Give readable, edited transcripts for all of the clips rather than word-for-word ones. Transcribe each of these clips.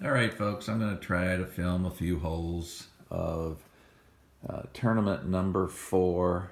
All right, folks, I'm going to try to film a few holes of tournament number 4.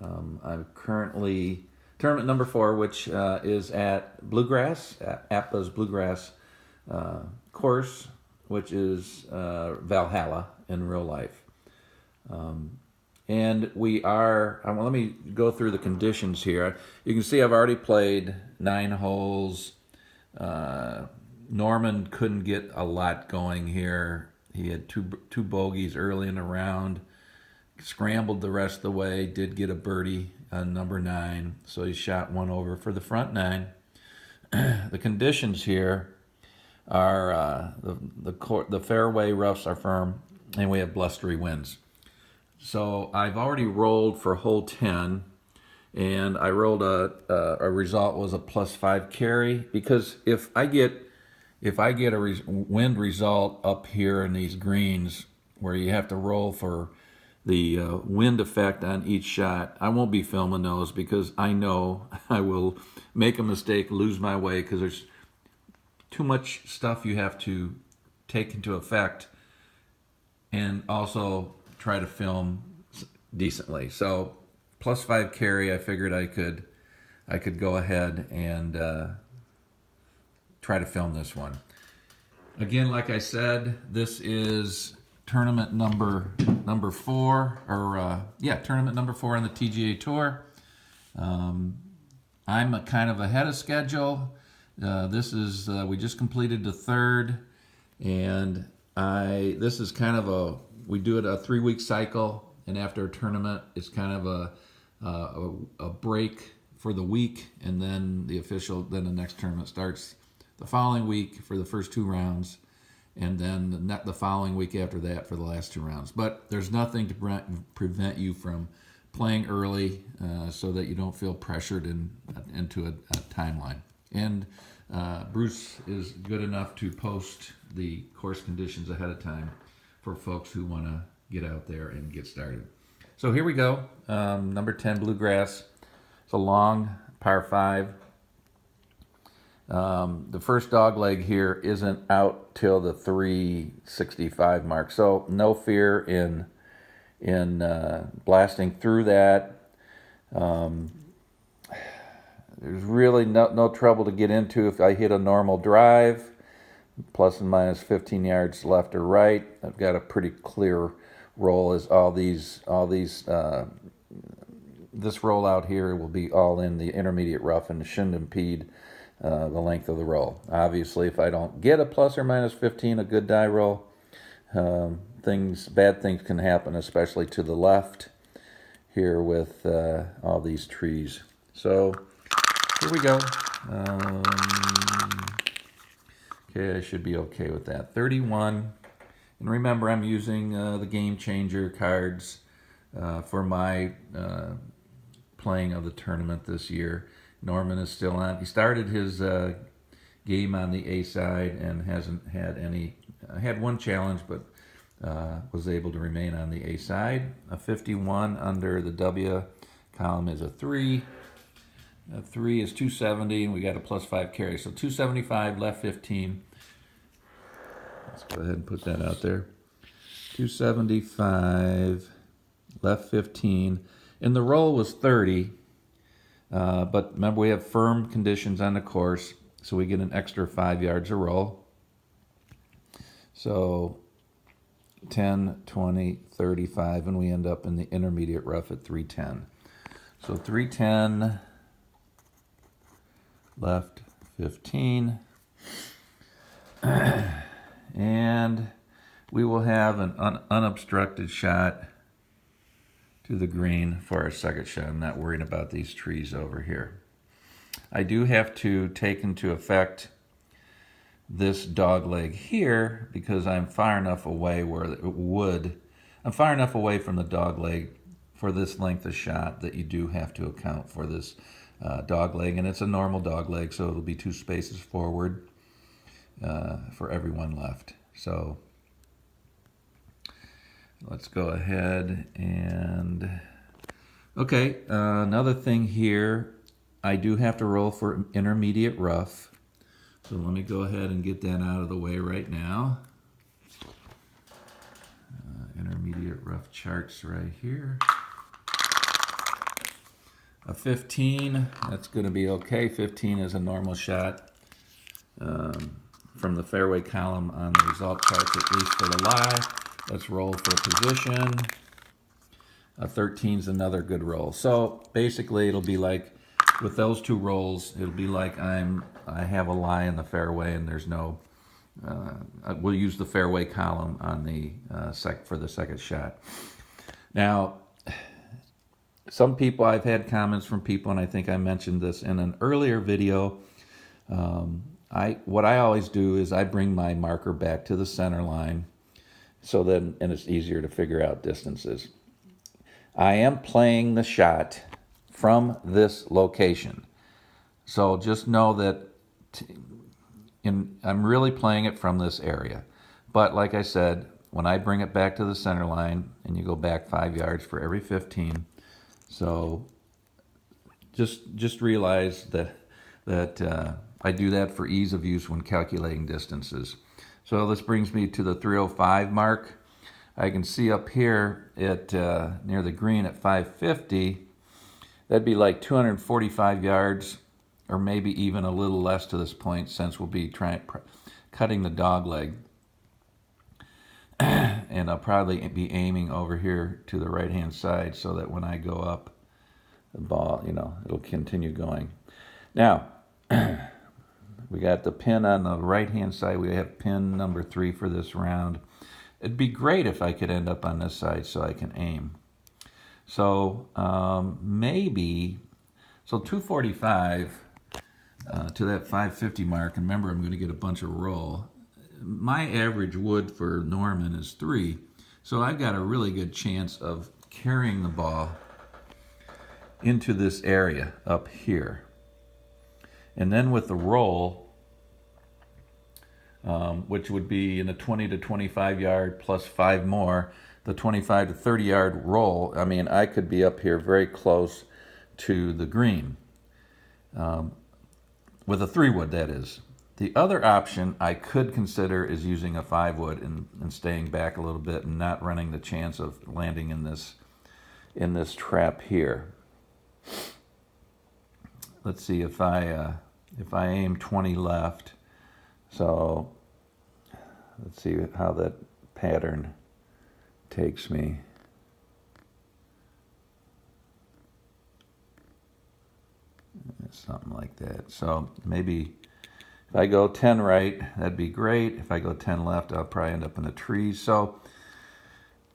I'm currently tournament number 4, which is at Bluegrass, at APBA's Bluegrass course, which is Valhalla in real life. And we are, let me go through the conditions here. You can see I've already played 9 holes. Norman couldn't get a lot going here. He had two bogeys early in the round, scrambled the rest of the way, did get a birdie on number 9, so he shot one over for the front 9. The conditions here are the fairway roughs are firm, and we have blustery winds. So I've already rolled for hole 10, and I rolled a result was a +5 carry, because if I get a wind result up here in these greens where you have to roll for the wind effect on each shot, I won't be filming those, because I know I will make a mistake, lose my way, because there's too much stuff you have to take into effect and also try to film decently. So +5 carry, I figured I could go ahead and try to film this one. Again, like I said, this is tournament number 4, or tournament number 4 on the TGA Tour. I'm kind of ahead of schedule. This is we just completed the 3rd, and this is kind of we do it a 3-week cycle, and after a tournament, it's kind of a break for the week, and then the next tournament starts the following week for the first 2 rounds, and then the following week after that for the last 2 rounds. But there's nothing to prevent you from playing early, so that you don't feel pressured into a timeline. And Bruce is good enough to post the course conditions ahead of time for folks who want to get out there and get started. So here we go. Number 10, Bluegrass. It's a long par 5. The first dog leg here isn't out till the 365 mark, so no fear in blasting through that. There's really no trouble to get into if I hit a normal drive, plus and minus 15 yards left or right. I've got a pretty clear roll, as all these this rollout here will be all in the intermediate rough, and it shouldn't impede the length of the roll. Obviously, if I don't get a plus or minus 15, a good die roll, bad things can happen, especially to the left here with all these trees. So here we go. Okay, I should be okay with that. 31. And remember, I'm using the Game Changer cards for my playing of the tournament this year. Norman is still on. He started his game on the A side and hasn't had any. Had one challenge, but was able to remain on the A side. A 51 under the W column is a 3. A 3 is 270, and we got a +5 carry. So 275, left 15. Let's go ahead and put that out there. 275, left 15. And the roll was 30. But remember, we have firm conditions on the course, so we get an extra 5 yards a roll. So 10, 20, 35, and we end up in the intermediate rough at 310. So 310, left 15. And we will have an unobstructed shot to the green for our second shot. I'm not worried about these trees over here. I do have to take into effect this dog leg here, because I'm far enough away I'm far enough away from the dog leg for this length of shot that you do have to account for this dog leg, and it's a normal dog leg, so it'll be 2 spaces forward for everyone left. So let's go ahead and okay, another thing here, I do have to roll for intermediate rough. So let me go ahead and get that out of the way right now. Intermediate rough charts right here. A 15, that's going to be okay. 15 is a normal shot from the fairway column on the result charts, at least for the lie. Let's roll for position. A 13 is another good roll. So basically it'll be like, with those two rolls, it'll be like I have a lie in the fairway and there's no, we'll use the fairway column on the for the second shot. Now, some people, I've had comments from people, and I think I mentioned this in an earlier video. What I always do is I bring my marker back to the center line, so then, and it's easier to figure out distances. I am playing the shot from this location, so just know that I'm really playing it from this area. But like I said, when I bring it back to the center line, and you go back 5 yards for every 15. So just realize that I do that for ease of use when calculating distances. So this brings me to the 305 mark. I can see up here at near the green at 550, that'd be like 245 yards, or maybe even a little less to this point, since we'll be cutting the dog leg. And I'll probably be aiming over here to the right-hand side so that when I go up, the ball, it'll continue going. Now, we got the pin on the right-hand side. We have pin number 3 for this round. It'd be great if I could end up on this side so I can aim. So maybe, so 245 to that 550 mark. And remember, I'm going to get a bunch of roll. My average wood for Norman is 3, so I've got a really good chance of carrying the ball into this area up here. And then with the roll, which would be in a 20 to 25 yard plus 5 more, the 25 to 30 yard roll, I mean, I could be up here very close to the green. With a 3 wood, that is. The other option I could consider is using a 5 wood and staying back a little bit and not running the chance of landing in this trap here. Let's see if I aim 20 left. So let's see how that pattern takes me. Something like that. So maybe if I go 10 right, that'd be great. If I go 10 left, I'll probably end up in the trees. So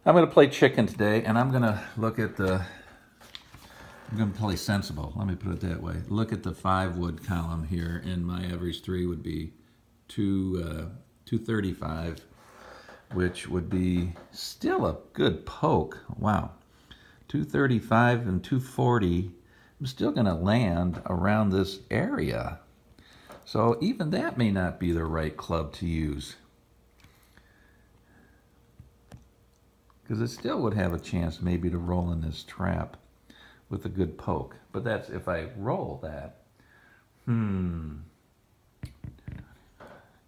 I'm going to play chicken today, and I'm going to look at I'm going to play sensible. Let me put it that way. Look at the 5 wood column here, and my average 3 would be 235, which would be still a good poke. Wow. 235 and 240. I'm still going to land around this area. So even that may not be the right club to use, because it still would have a chance maybe to roll in this trap with a good poke. But that's if I roll that. You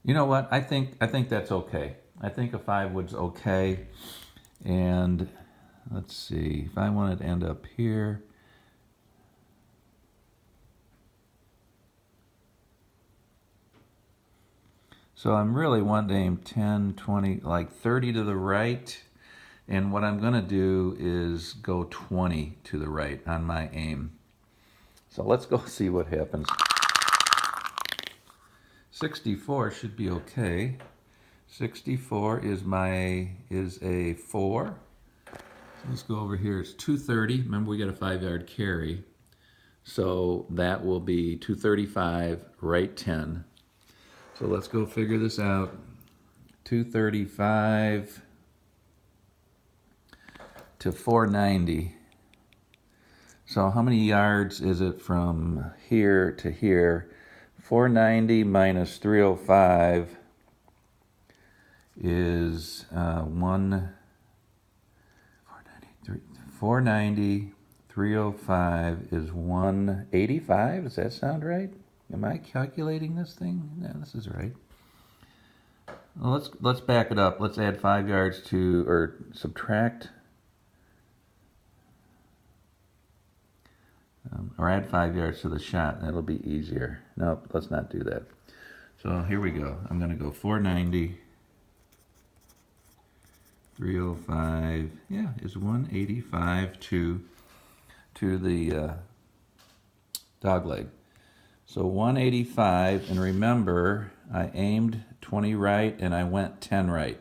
know what? I think that's okay. I think a 5 wood's okay. And let's see, if I wanted to end up here, so I'm really wanting to aim 10, 20, like 30 to the right. And what I'm going to do is go 20 to the right on my aim. So let's go see what happens. 64 should be okay. 64 is a 4. So let's go over here. It's 230. Remember, we got a 5 yard carry. So that will be 235, right 10. So let's go figure this out. 235 to 490. So how many yards is it from here to here? 490 minus 305 is 490, 305 is 185. Does that sound right? Am I calculating this thing? No, this is right. Well, let's back it up. Let's add 5 yards to, or subtract, or add 5 yards to the shot. That'll be easier. Nope, let's not do that. So here we go. I'm going to go 490, 305. Yeah, is 185 to the dog leg. So 185, and remember, I aimed 20 right and I went 10 right.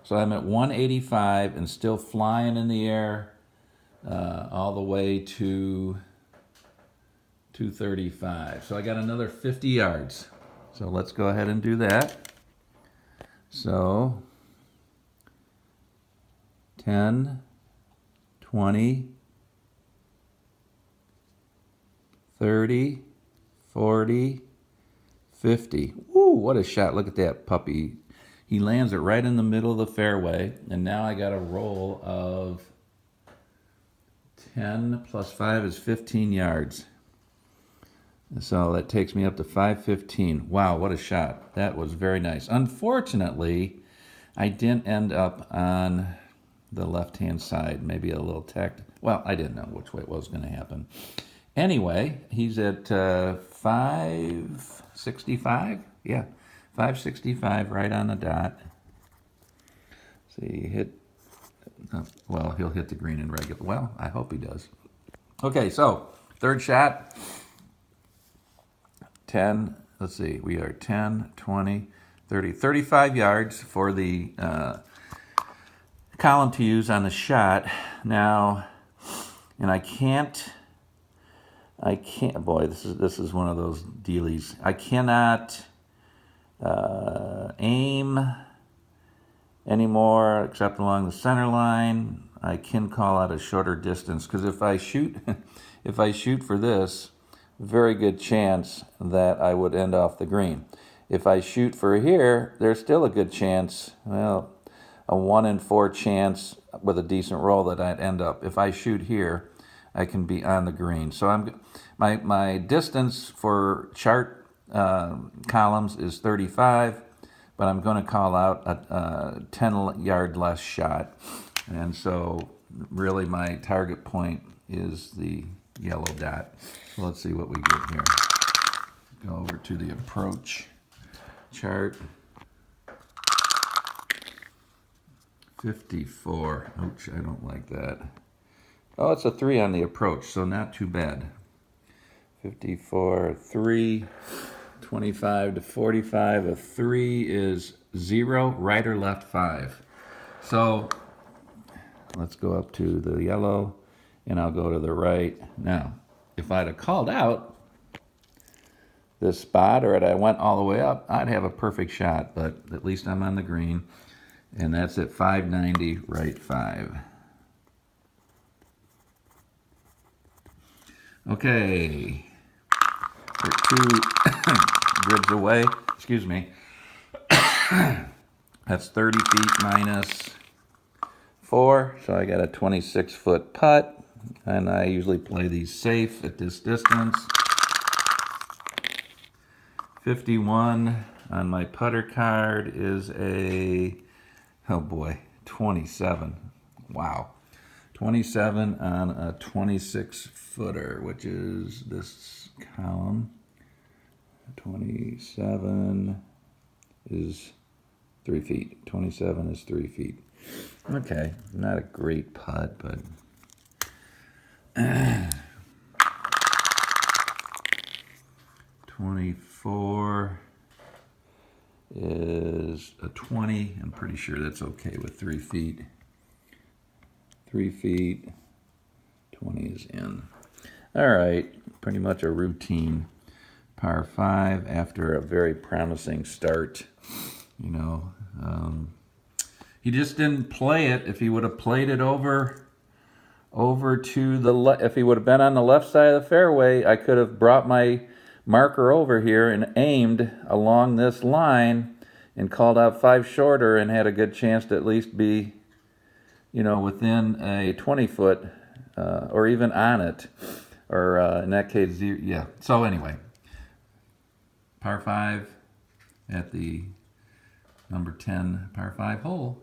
So I'm at 185 and still flying in the air all the way to 235. So I got another 50 yards. So let's go ahead and do that. So 10, 20, 30, 40, 50. Woo, what a shot. Look at that puppy. He lands it right in the middle of the fairway. And now I got a roll of 10 plus 5 is 15 yards. So that takes me up to 515. Wow, what a shot. That was very nice. Unfortunately, I didn't end up on the left-hand side. Maybe a little tacked. Well, I didn't know which way it was going to happen. Anyway, he's at 565. Yeah, 565 right on the dot. See, hit. Well, he'll hit the green in regular. Well, I hope he does. Okay, so third shot. 10. Let's see. We are 10, 20, 30, 35 yards for the column to use on the shot. Now, and I can't. Boy, this is one of those dealies. I cannot aim anymore except along the center line. I can call out a shorter distance because if I shoot for this, very good chance that I would end off the green. If I shoot for here, there's still a good chance. Well, a 1 in 4 chance with a decent roll that I'd end up. If I shoot here, I can be on the green. So my distance for chart columns is 35, but I'm going to call out a 10-yard less shot. And so really my target point is the yellow dot. So let's see what we get here. Go over to the approach chart. 54. Ouch, I don't like that. Oh, it's a 3 on the approach, so not too bad. 54, 3, 25 to 45. A 3 is 0, right or left 5. So let's go up to the yellow, and I'll go to the right. Now, if I'd have called out this spot, or I went all the way up, I'd have a perfect shot, but at least I'm on the green, and that's at 590, right 5. Okay, we're 2 grids away, excuse me. That's 30 feet minus 4, so I got a 26-foot putt, and I usually play these safe at this distance. 51 on my putter card is a, oh boy, 27. Wow. 27 on a 26-footer, which is this column. 27 is 3 feet. 27 is 3 feet. Okay, not a great putt, but 24 is a 20. I'm pretty sure that's okay with 3 feet. 3 feet, 20 is in. All right, pretty much a routine par 5 after a very promising start. You know, he just didn't play it. If he would have played it over to the left, if he would have been on the left side of the fairway, I could have brought my marker over here and aimed along this line and called out 5 shorter and had a good chance to at least be, you know, within a 20-foot or even on it, or in that case, yeah. So anyway, par 5 at the number 10 par 5 hole.